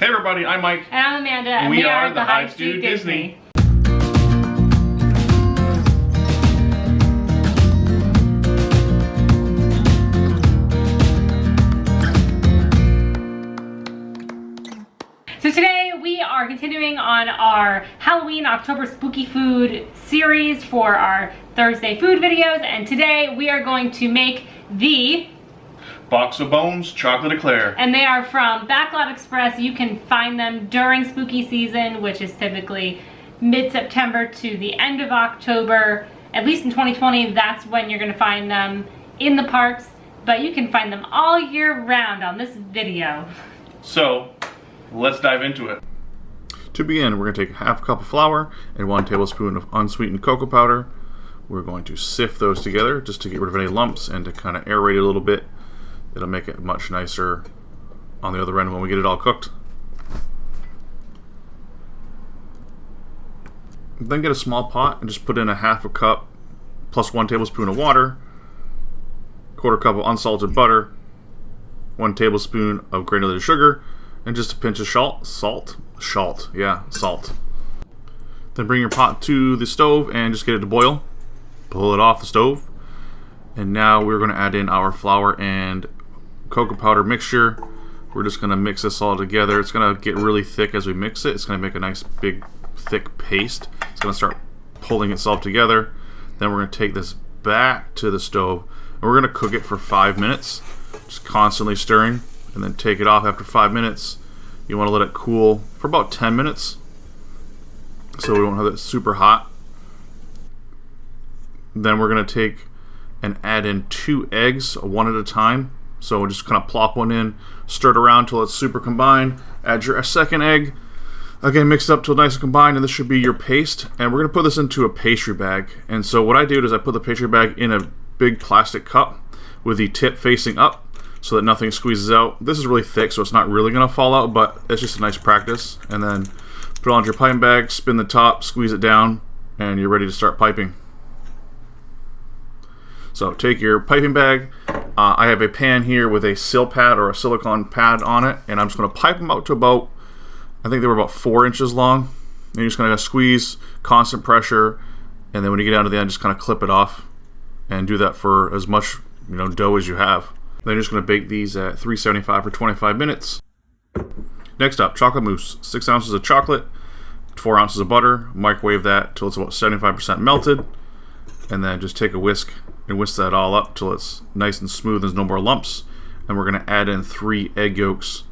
Hey everybody, I'm Mike. And I'm Amanda, and we are the Hives Do Disney. So today we are continuing on our Halloween October Spooky Food series for our Thursday food videos, and today we are going to make the Box of Bones Chocolate Eclair. And they are from Backlot Express. You can find them during spooky season, which is typically mid-September to the end of October. At least in 2020, that's when you're going to find them in the parks, but you can find them all year round on this video. So, let's dive into it. To begin, we're going to take half a cup of flour and 1 tablespoon of unsweetened cocoa powder. We're going to sift those together just to get rid of any lumps and to kind of aerate it a little bit. It'll make it much nicer on the other end when we get it all cooked. Then get a small pot and just put in a half a cup plus 1 tablespoon of water, 1/4 cup of unsalted butter, 1 tablespoon of granulated sugar, and just a pinch of salt. Then bring your pot to the stove and just get it to boil. Pull it off the stove. And now we're going to add in our flour and cocoa powder mixture. We're just going to mix this all together. It's going to get really thick as we mix it. It's going to make a nice big thick paste. It's going to start pulling itself together. Then we're going to take this back to the stove and we're going to cook it for 5 minutes, just constantly stirring, and then take it off after 5 minutes. You want to let it cool for about 10 minutes so we don't have it super hot. Then we're going to take and add in 2 eggs, one at a time. So we'll just kind of plop one in, stir it around until it's super combined. Add your second egg. Again, mix it up till nice and combined, and this should be your paste. And we're going to put this into a pastry bag. And so what I do is I put the pastry bag in a big plastic cup with the tip facing up so that nothing squeezes out. This is really thick, so it's not really going to fall out, but it's just a nice practice. And then put it onto your piping bag, spin the top, squeeze it down, and you're ready to start piping. So take your piping bag. I have a pan here with a sil pad or a silicone pad on it, and I'm just going to pipe them out to about, I think they were about 4 inches long. And you're just going to squeeze, constant pressure, and then when you get down to the end, just kind of clip it off, and do that for as much dough as you have. Then you're just going to bake these at 375 for 25 minutes. Next up, chocolate mousse. 6 ounces of chocolate, 4 ounces of butter. Microwave that till it's about 75% melted, and then just take a whisk and whisk that all up till it's nice and smooth. There's no more lumps. And we're going to add in 3 egg yolks.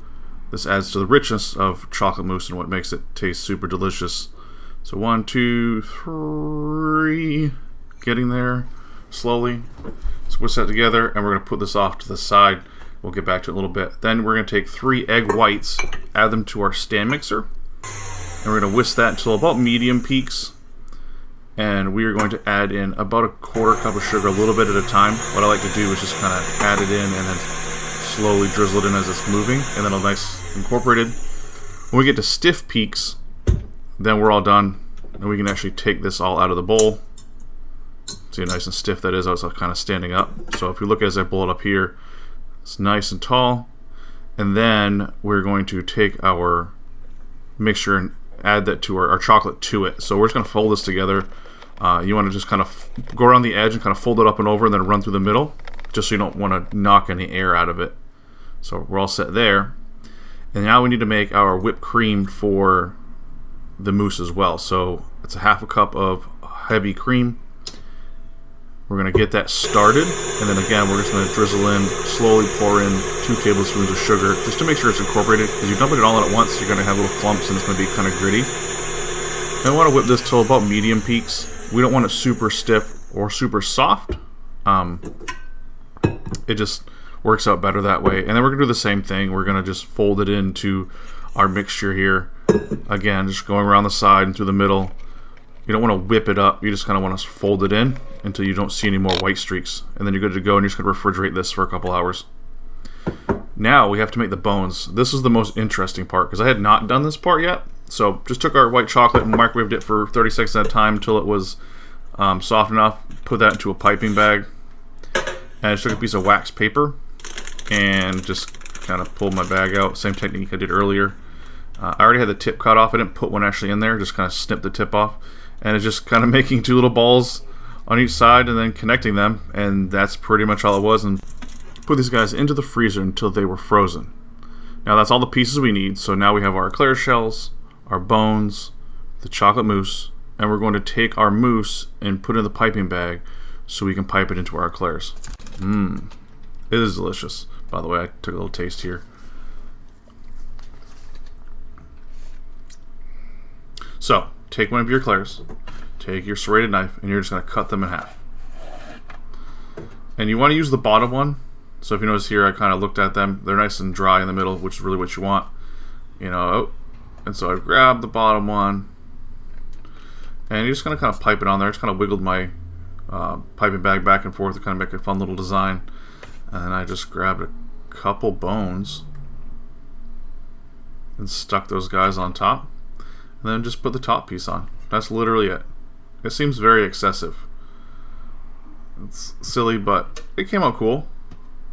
This adds to the richness of chocolate mousse and what makes it taste super delicious. So 1, 2, 3, getting there slowly. So whisk that together, and we're going to put this off to the side. We'll get back to it in a little bit. Then we're going to take 3 egg whites, add them to our stand mixer, and we're going to whisk that until about medium peaks. And we are going to add in about a 1/4 cup of sugar, a little bit at a time. What I like to do is just kind of add it in and then slowly drizzle it in as it's moving, and then it'll nice incorporated. When we get to stiff peaks, then we're all done, and we can actually take this all out of the bowl. See how nice and stiff that is. I was kind of standing up. So if you look as I blow it up here, it's nice and tall. And then we're going to take our mixture and add that to our chocolate to it. So we're just going to fold this together. You want to just kind of go around the edge and kind of fold it up and over and then run through the middle, just so you don't want to knock any air out of it. So we're all set there. And now we need to make our whipped cream for the mousse as well. So it's a half a cup of heavy cream. We're going to get that started, and then again we're just going to drizzle in, slowly pour in 2 tablespoons of sugar just to make sure it's incorporated, because you dump it all in at once, you're going to have little clumps and it's going to be kind of gritty. And I want to whip this till about medium peaks. We don't want it super stiff or super soft. It just works out better that way. And then we're going to do the same thing. We're going to just fold it into our mixture here. Again, just going around the side and through the middle. You don't want to whip it up, you just kind of want to fold it in until you don't see any more white streaks. And then you're good to go, and you're just going to refrigerate this for a couple hours. Now we have to make the bones. This is the most interesting part, because I had not done this part yet. So just took our white chocolate and microwaved it for 30 seconds at a time until it was soft enough. Put that into a piping bag. And I just took a piece of wax paper and just kind of pulled my bag out. Same technique I did earlier. I already had the tip cut off. I didn't put one actually in there, just kind of snipped the tip off. And it's just kind of making 2 little balls on each side and then connecting them. And that's pretty much all it was. And put these guys into the freezer until they were frozen. Now that's all the pieces we need. So now we have our eclair shells, our bones, the chocolate mousse, and we're going to take our mousse and put it in the piping bag so we can pipe it into our eclairs. Mmm. It is delicious. By the way, I took a little taste here. So, take one of your eclairs, take your serrated knife, and you're just going to cut them in half. And you want to use the bottom one. So if you notice here, I kind of looked at them. They're nice and dry in the middle, which is really what you want. You know, and so I grabbed the bottom one, and you're just going to kind of pipe it on there. I just kind of wiggled my piping bag back and forth to kind of make a fun little design. And then I just grabbed a couple bones and stuck those guys on top. And then just put the top piece on. That's literally it. It seems very excessive. It's silly, but it came out cool.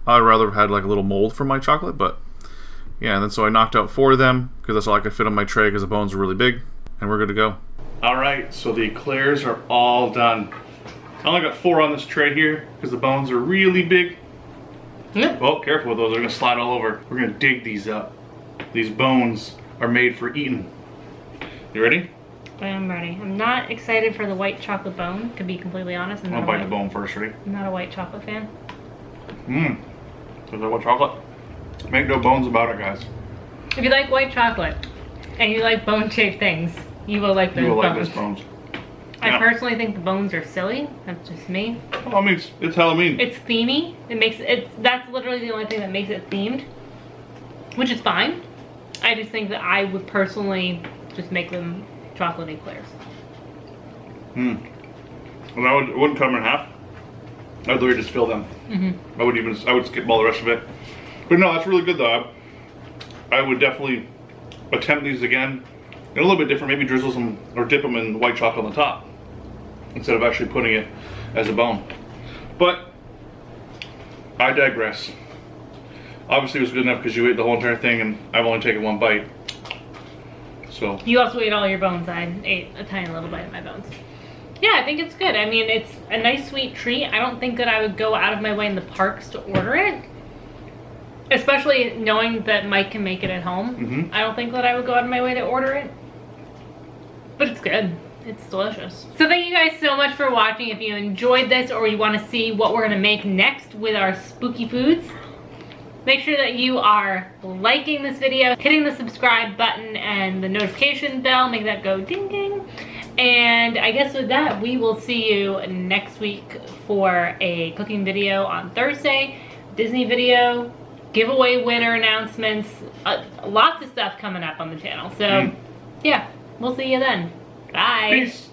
I'd rather have had like a little mold for my chocolate, but yeah, and then so I knocked out 4 of them because that's all I could fit on my tray because the bones are really big, and we're good to go. Alright, so the eclairs are all done. I only got 4 on this tray here because the bones are really big. Yep. Oh, careful with those, they're going to slide all over. We're going to dig these up. These bones are made for eating. You ready? I am ready. I'm not excited for the white chocolate bone, to be completely honest. I'll bite the bone first, ready? I'm not a white chocolate fan. Mmm. Is that white chocolate? Make no bones about it, guys. If you like white chocolate and you like bone-shaped things, you will like those You will bones. like this bones. I Yeah. personally think the bones are silly. That's just me. Well, I mean, it's Halloween. It's themey. That's literally the only thing that makes it themed, which is fine. I just think that I would personally just make them chocolate eclairs. Well, I wouldn't cut them in half. I'd literally just fill them. I would skip all the rest of it. But no, that's really good though. I would definitely attempt these again. And a little bit different, maybe drizzle some or dip them in white chocolate on the top instead of actually putting it as a bone. But I digress. Obviously it was good enough because you ate the whole entire thing and I've only taken 1 bite. So You also ate all your bones. I ate a tiny little bite of my bones. Yeah, I think it's good. I mean, it's a nice sweet treat. I don't think that I would go out of my way in the parks to order it. Especially knowing that Mike can make it at home. I don't think that I would go out of my way to order it. But it's good. It's delicious. So thank you guys so much for watching. If you enjoyed this or you want to see what we're going to make next with our spooky foods, make sure that you are liking this video, hitting the subscribe button and the notification bell, make that go ding ding. And I guess with that, we will see you next week for a cooking video on Thursday, Disney video, giveaway winner announcements, lots of stuff coming up on the channel. So yeah, we'll see you then. Bye. peace.